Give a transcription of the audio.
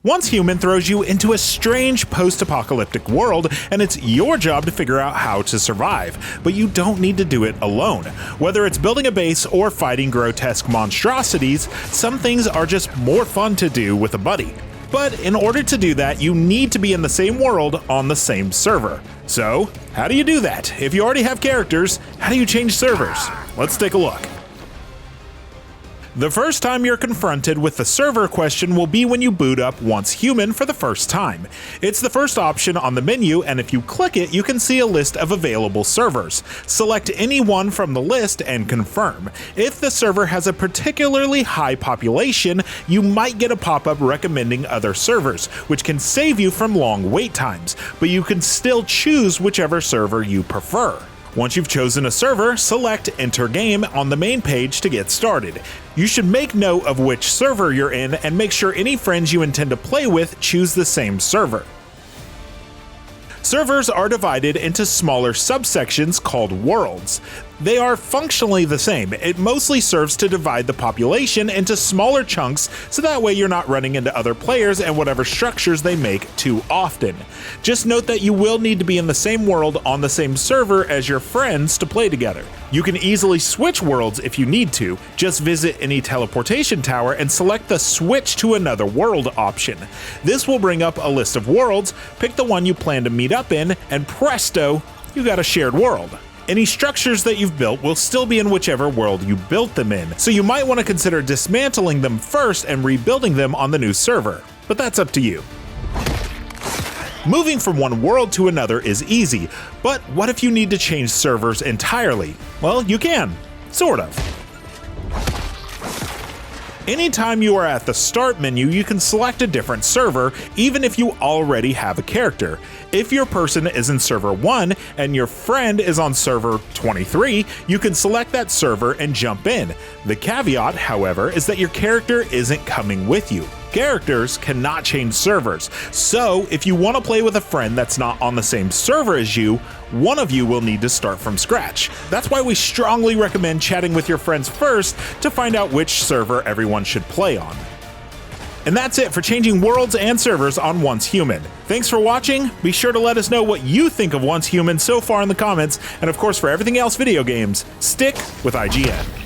Once Human throws you into a strange post-apocalyptic world, and it's your job to figure out how to survive, but you don't need to do it alone. Whether it's building a base or fighting grotesque monstrosities, some things are just more fun to do with a buddy. But in order to do that, you need to be in the same world on the same server. So, how do you do that? If you already have characters, how do you change servers? Let's take a look. The first time you're confronted with the server question will be when you boot up Once Human for the first time. It's the first option on the menu, and if you click it, you can see a list of available servers. Select any one from the list and confirm. If the server has a particularly high population, you might get a pop-up recommending other servers, which can save you from long wait times, but you can still choose whichever server you prefer. Once you've chosen a server, select Enter Game on the main page to get started. You should make note of which server you're in and make sure any friends you intend to play with choose the same server. Servers are divided into smaller subsections called worlds. They are functionally the same. It mostly serves to divide the population into smaller chunks so that way you're not running into other players and whatever structures they make too often. Just note that you will need to be in the same world on the same server as your friends to play together. You can easily switch worlds if you need to. Just visit any teleportation tower and select the Switch to Another World option. This will bring up a list of worlds, pick the one you plan to meet up in, and presto, you got a shared world. Any structures that you've built will still be in whichever world you built them in, so you might want to consider dismantling them first and rebuilding them on the new server, but that's up to you. Moving from one world to another is easy, but what if you need to change servers entirely? Well, you can, sort of. Anytime you are at the Start menu, you can select a different server, even if you already have a character. If your person is in server 1 and your friend is on server 23, you can select that server and jump in. The caveat, however, is that your character isn't coming with you. Characters cannot change servers, so if you want to play with a friend that's not on the same server as you, one of you will need to start from scratch. That's why we strongly recommend chatting with your friends first to find out which server everyone should play on. And that's it for changing worlds and servers on Once Human. Thanks for watching. Be sure to let us know what you think of Once Human so far in the comments, and of course for everything else video games, stick with IGN.